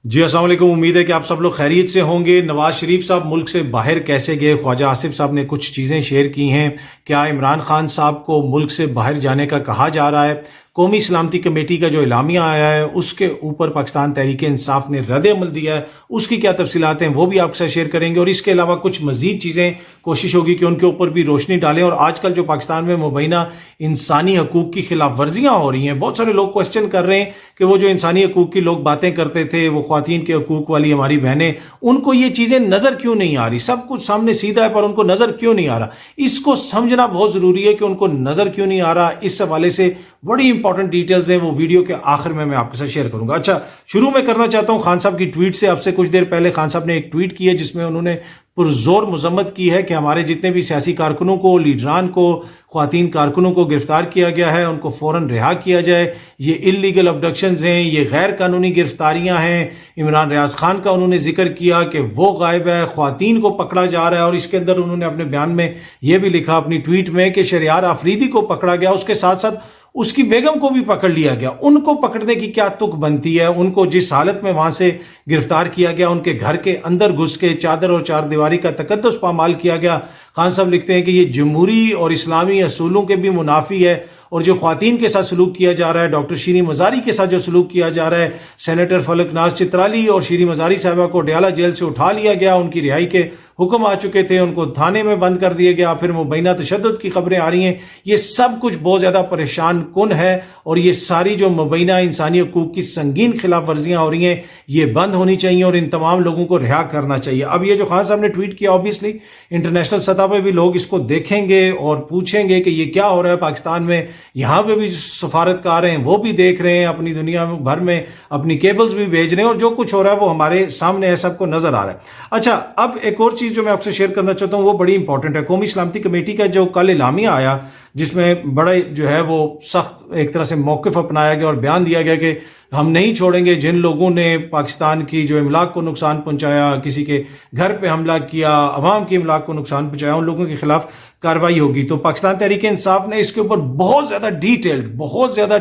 جی السلام علیکم، امید ہے کہ آپ سب لوگ خیریت سے ہوں گے۔ نواز شریف صاحب ملک سے باہر کیسے گئے؟ خواجہ آصف صاحب نے کچھ چیزیں شیئر کی ہیں۔ کیا عمران خان صاحب کو ملک سے باہر جانے کا کہا جا رہا ہے؟ قومی سلامتی کمیٹی کا جو اعلامیہ آیا ہے اس کے اوپر پاکستان تحریک انصاف نے رد عمل دیا ہے، اس کی کیا تفصیلات ہیں وہ بھی آپ کے ساتھ شیئر کریں گے، اور اس کے علاوہ کچھ مزید چیزیں کوشش ہوگی کہ ان کے اوپر بھی روشنی ڈالیں۔ اور آج کل جو پاکستان میں مبینہ انسانی حقوق کی خلاف ورزیاں ہو رہی ہیں، بہت سارے لوگ کوسچن کر رہے ہیں کہ وہ جو انسانی حقوق کی لوگ باتیں کرتے تھے، وہ خواتین کے حقوق والی ہماری بہنیں، ان کو یہ چیزیں نظر کیوں نہیں آ رہی؟ سب کچھ سامنے سیدھا ہے پر ان کو نظر کیوں نہیں آ رہا؟ اس کو سمجھنا بہت ضروری ہے کہ ان کو نظر کیوں نہیں آ رہا۔ اس حوالے سے بڑی امپورٹنٹ ڈیٹیلز ہیں، وہ ویڈیو کے آخر میں آپ کے ساتھ شیئر کروں گا۔ اچھا، شروع میں کرنا چاہتا ہوں خان صاحب کی ٹویٹ سے۔ اب سے کچھ دیر پہلے خان صاحب نے ایک ٹویٹ کی ہے جس میں انہوں نے پرزور مذمت کی ہے کہ ہمارے جتنے بھی سیاسی کارکنوں کو، لیڈران کو، خواتین کارکنوں کو گرفتار کیا گیا ہے، ان کو فوراً رہا کیا جائے۔ یہ انلیگل ابڈکشنز ہیں، یہ غیر قانونی گرفتاریاں ہیں۔ عمران ریاض خان کا انہوں نے ذکر کیا کہ وہ غائب ہے، خواتین کو پکڑا جا رہا ہے، اور اس کے اندر انہوں نے اپنے بیان میں یہ بھی لکھا اپنی ٹویٹ میں کہ شہریار آفریدی کو پکڑا گیا، اس کے ساتھ ساتھ اس کی بیگم کو بھی پکڑ لیا گیا۔ ان کو پکڑنے کی کیا تک بنتی ہے؟ ان کو جس حالت میں وہاں سے گرفتار کیا گیا، ان کے گھر کے اندر گھس کے چادر اور چار دیواری کا تقدس پامال کیا گیا۔ خان صاحب لکھتے ہیں کہ یہ جمہوری اور اسلامی اصولوں کے بھی منافی ہے، اور جو خواتین کے ساتھ سلوک کیا جا رہا ہے، ڈاکٹر شیریں مزاری کے ساتھ جو سلوک کیا جا رہا ہے، سینیٹر فلک ناز چترالی اور شیریں مزاری صاحبہ کو ڈیالہ جیل سے اٹھا لیا گیا، ان کی رہائی کے حکم آ چکے تھے، ان کو تھانے میں بند کر دیا گیا، پھر مبینہ تشدد کی خبریں آ رہی ہیں۔ یہ سب کچھ بہت زیادہ پریشان کن ہے، اور یہ ساری جو مبینہ انسانی حقوق کی سنگین خلاف ورزیاں ہو رہی ہیں یہ بند ہونی چاہیے، اور ان تمام لوگوں کو رہا کرنا چاہیے۔ اب یہ جو خان صاحب نے ٹویٹ کیا، اوبیسلی انٹرنیشنل سطح پہ بھی لوگ اس کو دیکھیں گے اور پوچھیں گے کہ یہ کیا ہو رہا ہے پاکستان میں۔ یہاں پہ بھی سفارتکار ہیں وہ بھی دیکھ رہے ہیں، اپنی دنیا بھر میں اپنی کیبلز بھی بھیج رہے ہیں، اور جو کچھ ہو رہا ہے وہ ہمارے سامنے ہے، سب کو نظر آ رہا ہے۔ اچھا، اب ایک اور چیز جو میں آپ سے شیئر کرنا چاہتا ہوں وہ بڑی امپورٹنٹ ہے۔ قومی سلامتی کمیٹی کا جو کل اعلامیہ آیا، جس میں بڑا جو ہے وہ سخت ایک طرح سے موقف اپنایا گیا اور بیان دیا گیا کہ ہم نہیں چھوڑیں گے جن لوگوں نے پاکستان کی جو املاک کو نقصان پہنچایا، کسی کے گھر پہ حملہ کیا، عوام کی املاک کو نقصان پہنچایا، ان لوگوں کے خلاف کارروائی ہوگی۔ تو پاکستان تحریک انصاف نے اس کے اوپر بہت زیادہ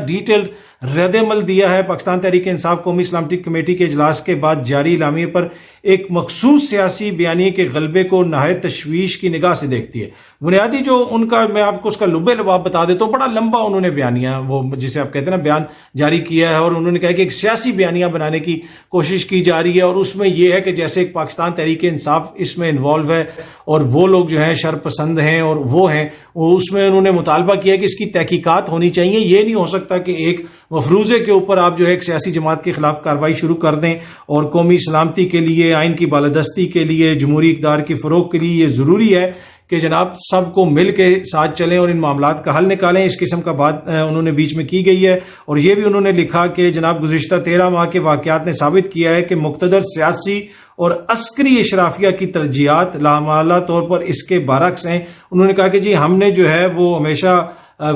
ڈیٹیلڈ رد عمل دیا ہے۔ پاکستان تحریک انصاف قومی سلامتی کمیٹی کے اجلاس کے بعد جاری اعلامیے پر ایک مخصوص سیاسی بیانیے کے غلبے کو نہایت تشویش کی نگاہ سے دیکھتی ہے۔ بنیادی جو ان کا، میں آپ کو اس کا لبِ لباب بتا دیتا ہوں، بڑا لمبا انہوں نے بیانیہ، وہ جسے آپ کہتے ہیں نا بیان، جاری کیا ہے، اور انہوں نے کہا کہ ایک سیاسی بیانیہ بنانے کی کوشش کی جا رہی ہے، اور اس میں یہ ہے کہ جیسے ایک پاکستان تحریک انصاف اس میں انوالو ہے، اور وہ لوگ جو ہیں شرپسند ہیں، اور وہ ہیں، اس میں انہوں نے مطالبہ کیا کہ اس کی تحقیقات ہونی چاہیے۔ یہ نہیں ہو سکتا کہ ایک مفروضے کے اوپر آپ جو ہے ایک سیاسی جماعت کے خلاف کارروائی شروع کر دیں، اور قومی سلامتی کے لیے، آئین کی بالادستی کے لیے، جمہوری اقدار کی فروغ کے لیے یہ ضروری ہے کہ جناب سب کو مل کے ساتھ چلیں اور ان معاملات کا حل نکالیں۔ اس قسم کا بات انہوں نے بیچ میں کی گئی ہے، اور یہ بھی انہوں نے لکھا کہ جناب گزشتہ 13 ماہ کے واقعات نے ثابت کیا ہے کہ مقتدر سیاسی اور عسکری اشرافیہ کی ترجیحات لامحالہ طور پر اس کے برعکس ہیں۔ انہوں نے کہا کہ جی ہم نے جو ہے وہ ہمیشہ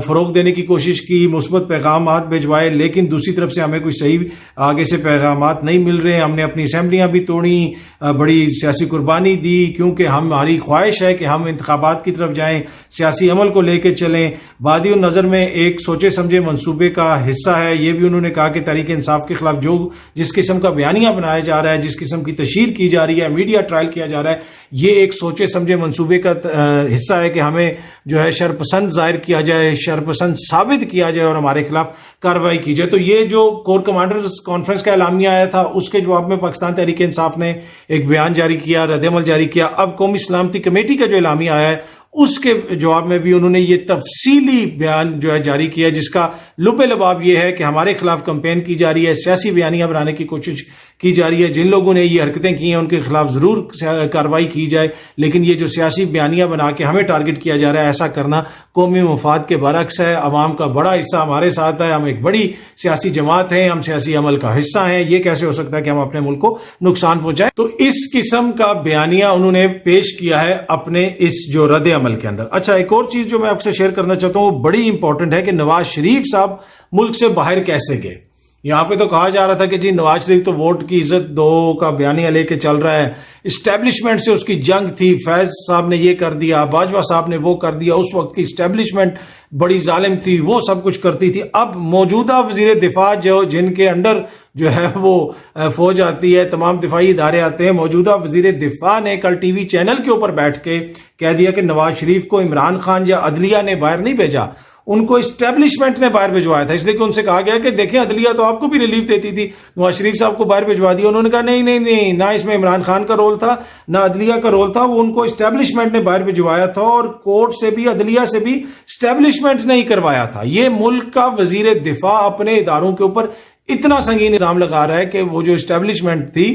فروغ دینے کی کوشش کی، مثبت پیغامات بھجوائے، لیکن دوسری طرف سے ہمیں کوئی صحیح آگے سے پیغامات نہیں مل رہے۔ ہم نے اپنی اسمبلیاں بھی توڑیں، بڑی سیاسی قربانی دی، کیونکہ ہماری خواہش ہے کہ ہم انتخابات کی طرف جائیں، سیاسی عمل کو لے کے چلیں۔ بادی النظر میں ایک سوچے سمجھے منصوبے کا حصہ ہے۔ یہ بھی انہوں نے کہا کہ تحریک انصاف کے خلاف جس قسم کا بیانیہ بنایا جا رہا ہے، جس قسم کی تشہیر کی جا رہی ہے، میڈیا ٹرائل کیا جا رہا ہے، یہ ایک سوچے سمجھے منصوبے کا حصہ ہے کہ ہمیں جو ہے شرپسند ظاہر کیا جائے، شرپسند ثابت کیا جائے، اور ہمارے خلاف کارروائی کی جائے۔ تو یہ جو کور کمانڈرز کانفرنس کا اعلامیہ آیا تھا، اس کے جواب میں پاکستان تحریک انصاف نے ایک بیان جاری کیا، رد عمل جاری کیا۔ اب قومی سلامتی کمیٹی کا جو اعلامیہ آیا ہے اس کے جواب میں بھی انہوں نے یہ تفصیلی بیان جو ہے جاری کیا، جس کا لب لباب یہ ہے کہ ہمارے خلاف کمپین کی جا رہی ہے، سیاسی بیانیہ بنانے کی کوشش کی جا رہی ہے، جن لوگوں نے یہ حرکتیں کی ہیں ان کے خلاف ضرور کارروائی کی جائے، لیکن یہ جو سیاسی بیانیہ بنا کے ہمیں ٹارگٹ کیا جا رہا ہے، ایسا کرنا قومی مفاد کے برعکس ہے۔ عوام کا بڑا حصہ ہمارے ساتھ ہے، ہم ایک بڑی سیاسی جماعت ہیں، ہم سیاسی عمل کا حصہ ہیں، یہ کیسے ہو سکتا ہے کہ ہم اپنے ملک کو نقصان پہنچائیں؟ تو اس قسم کا بیانیہ انہوں نے پیش کیا ہے اپنے اس جو رد عمل کے اندر۔ اچھا، ایک اور چیز جو میں آپ سے شیئر کرنا چاہتا ہوں وہ بڑی امپورٹنٹ ہے کہ نواز شریف صاحب ملک سے باہر کیسے گئے۔ یہاں پہ تو کہا جا رہا تھا کہ جی نواز شریف تو ووٹ کی عزت دو کا بیانیہ لے کے چل رہا ہے، اسٹیبلشمنٹ سے اس کی جنگ تھی، فیض صاحب نے یہ کر دیا، باجوہ صاحب نے وہ کر دیا، اس وقت کی اسٹیبلشمنٹ بڑی ظالم تھی، وہ سب کچھ کرتی تھی۔ اب موجودہ وزیر دفاع جن کے انڈر جو ہے وہ فوج آتی ہے، تمام دفاعی ادارے آتے ہیں، موجودہ وزیر دفاع نے کل ٹی وی چینل کے اوپر بیٹھ کے کہہ دیا کہ نواز شریف کو عمران خان یا عدلیہ نے باہر نہیں بھیجا، ان کو اسٹیبلشمنٹ نے باہر بھجوایا تھا، اس لیے کہ ان سے کہا گیا کہ دیکھیں عدلیہ تو آپ کو بھی ریلیف دیتی تھی، نواز شریف صاحب کو باہر بھجوا دیا۔ انہوں نے کہا نہیں نہیں نہیں، نہ اس میں عمران خان کا رول تھا نہ عدلیہ کا رول تھا، وہ ان کو اسٹیبلشمنٹ نے باہر بھجوایا تھا، اور کورٹ سے بھی عدلیہ سے بھی اسٹیبلشمنٹ نے ہی کروایا تھا۔ یہ ملک کا وزیر دفاع اپنے اداروں کے اوپر اتنا سنگین الزام لگا رہا ہے کہ وہ جو اسٹیبلشمنٹ تھی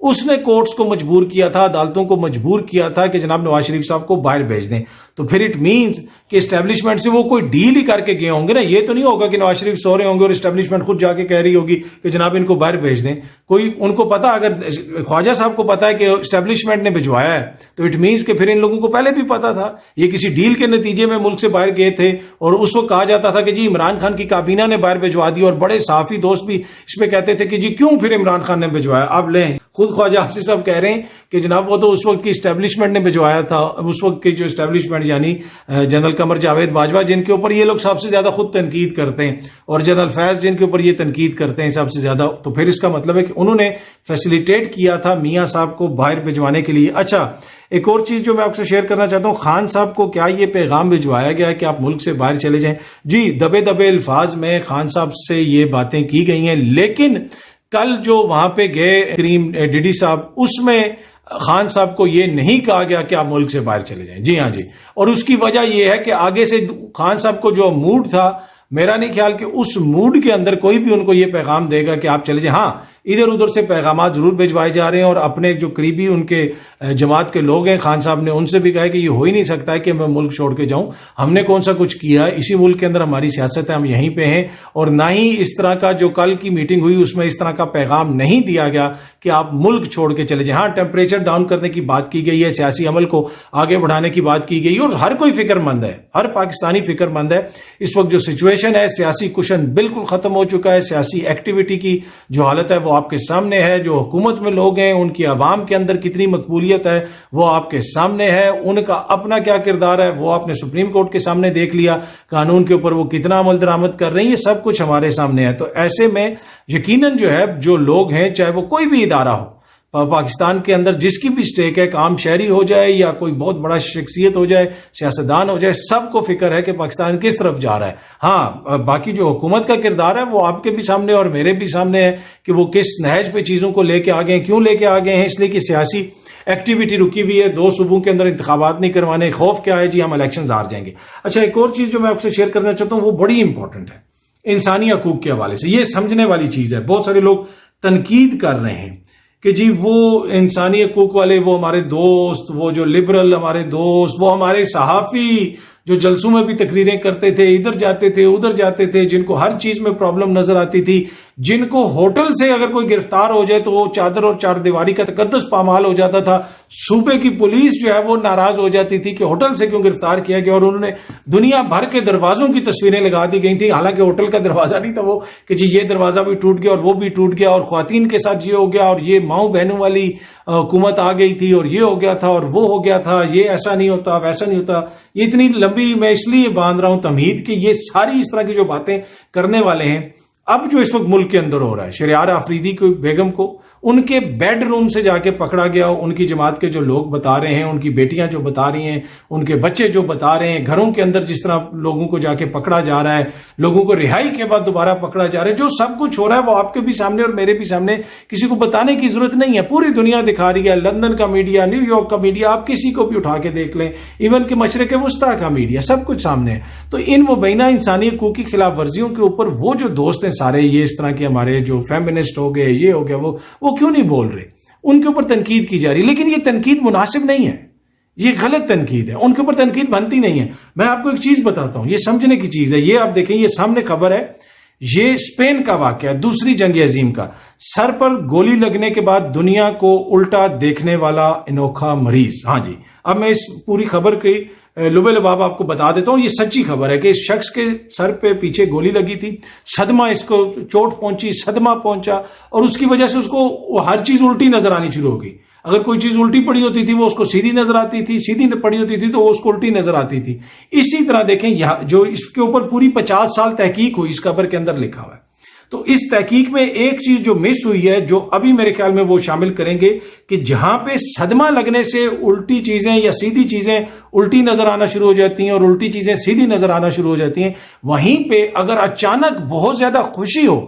اس نے کورٹس کو مجبور کیا تھا، عدالتوں کو مجبور کیا تھا کہ جناب نواز شریف صاحب کو باہر بھیج دیں۔ تو پھر اٹ مینز کہ اسٹیبلشمنٹ سے وہ کوئی ڈیل ہی کر کے گئے ہوں گے نا، یہ تو نہیں ہوگا کہ نواز شریف سو رہے ہوں گے اور اسٹیبلشمنٹ خود جا کے کہہ رہی ہوگی کہ جناب ان کو باہر بھیج دیں۔ کوئی ان کو پتا، اگر خواجہ صاحب کو پتا ہے کہ اسٹیبلشمنٹ نے بھجوایا ہے تو اٹ مینز کہ پھر ان لوگوں کو پہلے بھی پتا تھا، یہ کسی ڈیل کے نتیجے میں ملک سے باہر گئے تھے، اور اس وقت کہا جاتا تھا کہ جی عمران خان کی کابینہ نے باہر بھجوا دی، اور بڑے صحافی دوست بھی اس پہ کہتے تھے کہ جی کیوں پھر عمران خان نے بھجوایا۔ اب لیں خود خواجہ آصف صاحب کہہ رہے ہیں کہ جناب وہ تو اس وقت کی اسٹیبلشمنٹ نے بھجوایا تھا، اس وقت کی جو اسٹیبلشمنٹ یعنی جنرل قمر جاوید باجوہ جن کے اوپر یہ لوگ سب سے زیادہ خود تنقید کرتے ہیں، اور جنرل فیض جن کے اوپر یہ تنقید کرتے ہیں سب سے زیادہ، تو پھر اس کا مطلب ہے کہ انہوں نے فیسیلیٹیٹ کیا تھا میاں صاحب کو باہر بھجوانے کے لیے۔ اچھا ایک اور چیز جو میں آپ سے شیئر کرنا چاہتا ہوں، خان صاحب کو کیا یہ پیغام بھجوایا گیا ہے کہ آپ ملک سے باہر چلے جائیں؟ جی دبے دبے الفاظ میں خان صاحب سے یہ باتیں کی گئی ہیں، لیکن کل جو وہاں پہ گئے کریم ڈیڈی صاحب، اس میں خان صاحب کو یہ نہیں کہا گیا کہ آپ ملک سے باہر چلے جائیں۔ جی ہاں جی، اور اس کی وجہ یہ ہے کہ آگے سے خان صاحب کو جو موڈ تھا، میرا نہیں خیال کہ اس موڈ کے اندر کوئی بھی ان کو یہ پیغام دے گا کہ آپ چلے جائیں۔ ہاں ادھر ادھر سے پیغامات ضرور بھجوائے جا رہے ہیں، اور اپنے جو قریبی ان کے جماعت کے لوگ ہیں، خان صاحب نے ان سے بھی کہا کہ یہ ہو ہی نہیں سکتا ہے کہ میں ملک چھوڑ کے جاؤں، ہم نے کون سا کچھ کیا ہے، اسی ملک کے اندر ہماری سیاست ہے، ہم یہیں پہ ہیں، اور نہ ہی اس طرح کا جو کل کی میٹنگ ہوئی اس میں اس طرح کا پیغام نہیں دیا گیا کہ آپ ملک چھوڑ کے چلے جائیں۔ ہاں ٹیمپریچر ڈاؤن کرنے کی بات کی گئی ہے، سیاسی عمل کو آگے بڑھانے کی بات کی گئی، اور ہر کوئی فکر مند ہے، ہر پاکستانی فکر مند ہے۔ اس وقت جو سچویشن ہے، سیاسی کشن بالکل ختم ہو چکا ہے، سیاسی ایکٹیویٹی کی جو حالت ہے وہ آپ کے سامنے ہے، جو حکومت میں لوگ ہیں ان کی عوام کے اندر کتنی مقبولیت ہے وہ آپ کے سامنے ہے، ان کا اپنا کیا کردار ہے وہ آپ نے سپریم کورٹ کے سامنے دیکھ لیا، قانون کے اوپر وہ کتنا عمل درآمد کر رہے ہیں، یہ سب کچھ ہمارے سامنے ہے۔ تو ایسے میں یقیناً جو ہے جو لوگ ہیں، چاہے وہ کوئی بھی ادارہ ہو پاکستان کے اندر، جس کی بھی سٹیک ہے، عام شہری ہو جائے یا کوئی بہت بڑا شخصیت ہو جائے، سیاستدان ہو جائے، سب کو فکر ہے کہ پاکستان کس طرف جا رہا ہے۔ ہاں باقی جو حکومت کا کردار ہے وہ آپ کے بھی سامنے اور میرے بھی سامنے ہے کہ وہ کس نہج پہ چیزوں کو لے کے آگے ہیں، کیوں لے کے آگے ہیں؟ اس لیے کہ سیاسی ایکٹیویٹی رکی ہوئی ہے، 2 صوبوں کے اندر انتخابات نہیں کروانے، خوف کیا ہے؟ جی ہم الیکشنز ہار جائیں گے۔ اچھا ایک اور چیز جو میں آپ سے شیئر کرنا چاہتا ہوں وہ بڑی امپورٹنٹ ہے انسانی حقوق کے حوالے سے، یہ سمجھنے والی چیز ہے۔ بہت سارے لوگ تنقید کر رہے ہیں کہ جی وہ انسانی حقوق والے، وہ ہمارے دوست، وہ جو لبرل ہمارے دوست، وہ ہمارے صحافی جو جلسوں میں بھی تقریریں کرتے تھے، ادھر جاتے تھے ادھر جاتے تھے، جن کو ہر چیز میں پرابلم نظر آتی تھی، جن کو ہوٹل سے اگر کوئی گرفتار ہو جائے تو وہ چادر اور چار دیواری کا تقدس پامال ہو جاتا تھا، صوبے کی پولیس جو ہے وہ ناراض ہو جاتی تھی کہ ہوٹل سے کیوں گرفتار کیا گیا، اور انہوں نے دنیا بھر کے دروازوں کی تصویریں لگا دی گئی تھیں، حالانکہ ہوٹل کا دروازہ نہیں تھا وہ، کہ جی یہ دروازہ بھی ٹوٹ گیا اور وہ بھی ٹوٹ گیا، اور خواتین کے ساتھ یہ ہو گیا، اور یہ ماؤں بہنوں والی حکومت آ گئی تھی، اور یہ ہو گیا تھا اور وہ ہو گیا تھا، یہ ایسا نہیں ہوتا ویسا نہیں ہوتا۔ یہ اتنی لمبی میں اس لیے باندھ رہا ہوں تمہید کہ یہ ساری اس طرح کی جو باتیں کرنے والے ہیں، اب جو اس وقت ملک کے اندر ہو رہا ہے، شہریار آفریدی کو بیگم کو ان کے بیڈ روم سے جا کے پکڑا گیا، ان کی جماعت کے جو لوگ بتا رہے ہیں، ان کی بیٹیاں جو بتا رہی ہیں، ان کے بچے جو بتا رہے ہیں، گھروں کے اندر جس طرح لوگوں کو جا کے پکڑا جا رہا ہے، لوگوں کو رہائی کے بعد دوبارہ پکڑا جا رہا ہے، جو سب کچھ ہو رہا ہے وہ آپ کے بھی سامنے اور میرے بھی سامنے، کسی کو بتانے کی ضرورت نہیں ہے، پوری دنیا دکھا رہی ہے، لندن کا میڈیا، نیو یارک کا میڈیا، آپ کسی کو بھی اٹھا کے دیکھ لیں، ایون کہ مشرق وسطیٰ کا میڈیا، سب کچھ سامنے ہے۔ تو ان مبینہ انسانی حقوق کی خلاف ورزیوں کے اوپر وہ جو دوست ہیں سارے، یہ اس طرح کے ہمارے جو فیمنسٹ ہو گئے، یہ ہو گیا، وہ کیوں نہیں بول رہے؟ ان کے اوپر تنقید کی جا رہی، لیکن یہ تنقید مناسب نہیں ہے، یہ غلط تنقید ہے، ان کے اوپر تنقید بنتی نہیں ہے۔ میں آپ کو ایک چیز بتاتا ہوں، یہ سمجھنے کی چیز ہے، یہ آپ دیکھیں، یہ سامنے خبر ہے، یہ اسپین کا واقعہ ہے، دوسری جنگ عظیم کا، سر پر گولی لگنے کے بعد دنیا کو الٹا دیکھنے والا انوکھا مریض۔ ہاں جی، اب میں اس پوری خبر کی لبے لباب آپ کو بتا دیتا ہوں، یہ سچی خبر ہے کہ اس شخص کے سر پہ پیچھے گولی لگی تھی، صدمہ، اس کو چوٹ پہنچی، صدمہ پہنچا، اور اس کی وجہ سے اس کو ہر چیز الٹی نظر آنی شروع ہو گئی۔ اگر کوئی چیز الٹی پڑی ہوتی تھی وہ اس کو سیدھی نظر آتی تھی، سیدھی پڑی ہوتی تھی تو وہ اس کو الٹی نظر آتی تھی۔ اسی طرح دیکھیں یہاں جو اس کے اوپر پوری 50 سال تحقیق ہوئی، اس خبر کے اندر لکھا ہوا ہے، تو اس تحقیق میں ایک چیز جو مس ہوئی ہے، جو ابھی میرے خیال میں وہ شامل کریں گے، کہ جہاں پہ صدمہ لگنے سے الٹی چیزیں یا سیدھی چیزیں الٹی نظر آنا شروع ہو جاتی ہیں اور الٹی چیزیں سیدھی نظر آنا شروع ہو جاتی ہیں، وہیں پہ اگر اچانک بہت زیادہ خوشی ہو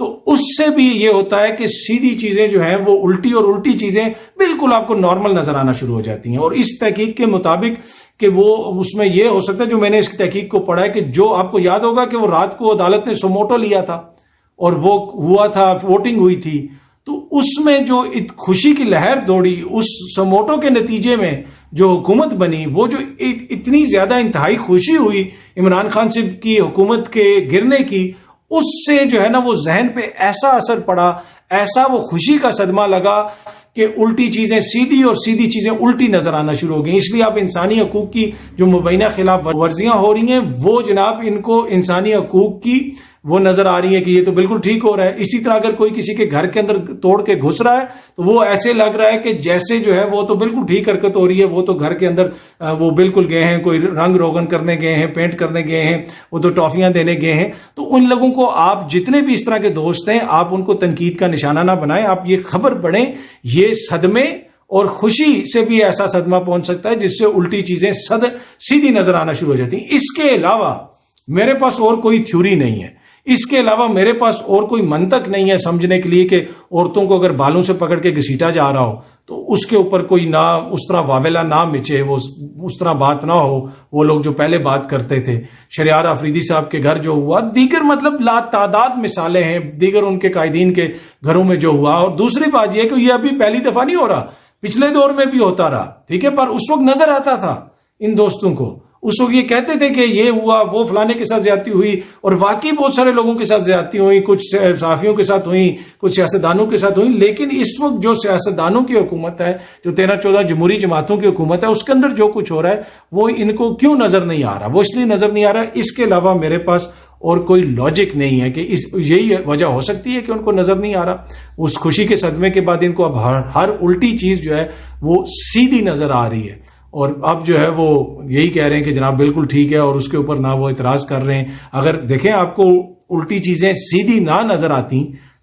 تو اس سے بھی یہ ہوتا ہے کہ سیدھی چیزیں جو ہیں وہ الٹی، اور الٹی چیزیں بالکل آپ کو نارمل نظر آنا شروع ہو جاتی ہیں۔ اور اس تحقیق کے مطابق کہ وہ اس میں یہ ہو سکتا ہے، جو میں نے اس تحقیق کو پڑھا ہے، کہ جو آپ کو یاد ہوگا کہ وہ رات کو عدالت نے سوموٹو لیا تھا اور وہ ہوا تھا، ووٹنگ ہوئی تھی، تو اس میں جو خوشی کی لہر دوڑی، اس سوموٹو کے نتیجے میں جو حکومت بنی، وہ جو اتنی زیادہ انتہائی خوشی ہوئی عمران خان صاحب کی حکومت کے گرنے کی، اس سے جو ہے نا وہ ذہن پہ ایسا اثر پڑا، ایسا وہ خوشی کا صدمہ لگا کہ الٹی چیزیں سیدھی اور سیدھی چیزیں الٹی نظر آنا شروع ہو گئی۔ اس لیے اب انسانی حقوق کی جو مبینہ خلاف ورزیاں ہو رہی ہیں، وہ جناب ان کو انسانی حقوق کی وہ نظر آ رہی ہے کہ یہ تو بالکل ٹھیک ہو رہا ہے۔ اسی طرح اگر کوئی کسی کے گھر کے اندر توڑ کے گھس رہا ہے تو وہ ایسے لگ رہا ہے کہ جیسے جو ہے وہ تو بالکل ٹھیک حرکت ہو رہی ہے، وہ تو گھر کے اندر وہ بالکل گئے ہیں، کوئی رنگ روغن کرنے گئے ہیں، پینٹ کرنے گئے ہیں، وہ تو ٹافیاں دینے گئے ہیں۔ تو ان لوگوں کو آپ جتنے بھی اس طرح کے دوست ہیں، آپ ان کو تنقید کا نشانہ نہ بنائیں، آپ یہ خبر پڑھیں، یہ صدمے اور خوشی سے بھی ایسا صدمہ پہنچ سکتا ہے جس سے الٹی چیزیں سیدھی نظر آنا شروع ہو جاتی ہیں۔ اس کے علاوہ میرے پاس اور کوئی تھیوری نہیں ہے، اس کے علاوہ میرے پاس اور کوئی منطق نہیں ہے سمجھنے کے لیے کہ عورتوں کو اگر بالوں سے پکڑ کے گھسیٹا جا رہا ہو تو اس کے اوپر کوئی نہ اس طرح واویلا نہ مچے، وہ اس طرح بات نہ ہو، وہ لوگ جو پہلے بات کرتے تھے۔ شہریار آفریدی صاحب کے گھر جو ہوا، دیگر مطلب لا تعداد مثالیں ہیں دیگر ان کے قائدین کے گھروں میں جو ہوا۔ اور دوسری بات یہ کہ یہ ابھی پہلی دفعہ نہیں ہو رہا، پچھلے دور میں بھی ہوتا رہا، ٹھیک ہے، پر اس وقت نظر آتا تھا ان دوستوں کو، اس وقت یہ کہتے تھے کہ یہ ہوا، وہ فلانے کے ساتھ زیادتی ہوئی، اور واقعی بہت سارے لوگوں کے ساتھ زیادتی ہوئی، کچھ صحافیوں کے ساتھ ہوئی، کچھ سیاستدانوں کے ساتھ ہوئی۔ لیکن اس وقت جو سیاستدانوں کی حکومت ہے، جو 13-14 جمہوری جماعتوں کی حکومت ہے، اس کے اندر جو کچھ ہو رہا ہے وہ ان کو کیوں نظر نہیں آ رہا؟ وہ اس لیے نظر نہیں آ رہا، اس کے علاوہ میرے پاس اور کوئی لاجک نہیں ہے کہ یہی وجہ ہو سکتی ہے کہ ان کو نظر نہیں آ رہا۔ اس خوشی کے صدمے کے بعد ان کو اب ہر الٹی چیز جو ہے وہ سیدھی نظر آ رہی ہے، اور اب جو ہے وہ یہی کہہ رہے ہیں کہ جناب بالکل ٹھیک ہے، اور اس کے اوپر نہ وہ اعتراض کر رہے ہیں۔ اگر دیکھیں آپ کو الٹی چیزیں سیدھی نہ نظر آتی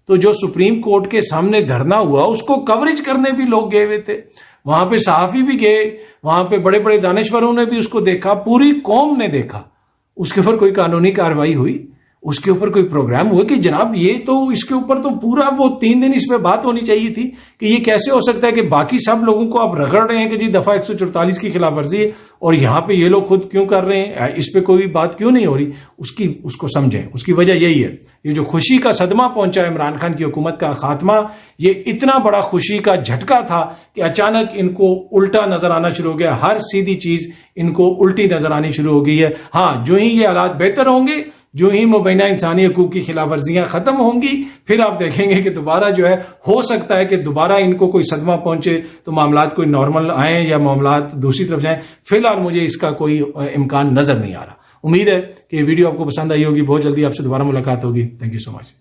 تو جو سپریم کورٹ کے سامنے دھرنا ہوا اس کو کوریج کرنے بھی لوگ گئے ہوئے تھے، وہاں پہ صحافی بھی گئے، وہاں پہ بڑے بڑے دانشوروں نے بھی اس کو دیکھا، پوری قوم نے دیکھا۔ اس کے اوپر کوئی قانونی کارروائی ہوئی؟ اس کے اوپر کوئی پروگرام ہوا کہ جناب یہ تو اس کے اوپر تو پورا وہ 3 دن اس پہ بات ہونی چاہیے تھی کہ یہ کیسے ہو سکتا ہے کہ باقی سب لوگوں کو آپ رگڑ رہے ہیں کہ جی دفعہ 144 کی خلاف ورزی ہے، اور یہاں پہ یہ لوگ خود کیوں کر رہے ہیں، اس پہ کوئی بات کیوں نہیں ہو رہی؟ اس کو سمجھیں، اس کی وجہ یہی ہے، یہ جو خوشی کا صدمہ پہنچا عمران خان کی حکومت کا خاتمہ، یہ اتنا بڑا خوشی کا جھٹکا تھا کہ اچانک ان کو الٹا نظر آنا شروع ہو گیا، ہر سیدھی چیز ان کو الٹی نظر آنی شروع ہو گئی ہے۔ ہاں، جو ہی یہ حالات بہتر ہوں گے، جو ہی مبینہ انسانی حقوق کی خلاف ورزیاں ختم ہوں گی، پھر آپ دیکھیں گے کہ دوبارہ جو ہے ہو سکتا ہے کہ دوبارہ ان کو کوئی صدمہ پہنچے تو معاملات کوئی نارمل آئیں یا معاملات دوسری طرف جائیں۔ فی الحال مجھے اس کا کوئی امکان نظر نہیں آ رہا۔ امید ہے کہ یہ ویڈیو آپ کو پسند آئی ہوگی، بہت جلدی آپ سے دوبارہ ملاقات ہوگی۔ Thank you so much.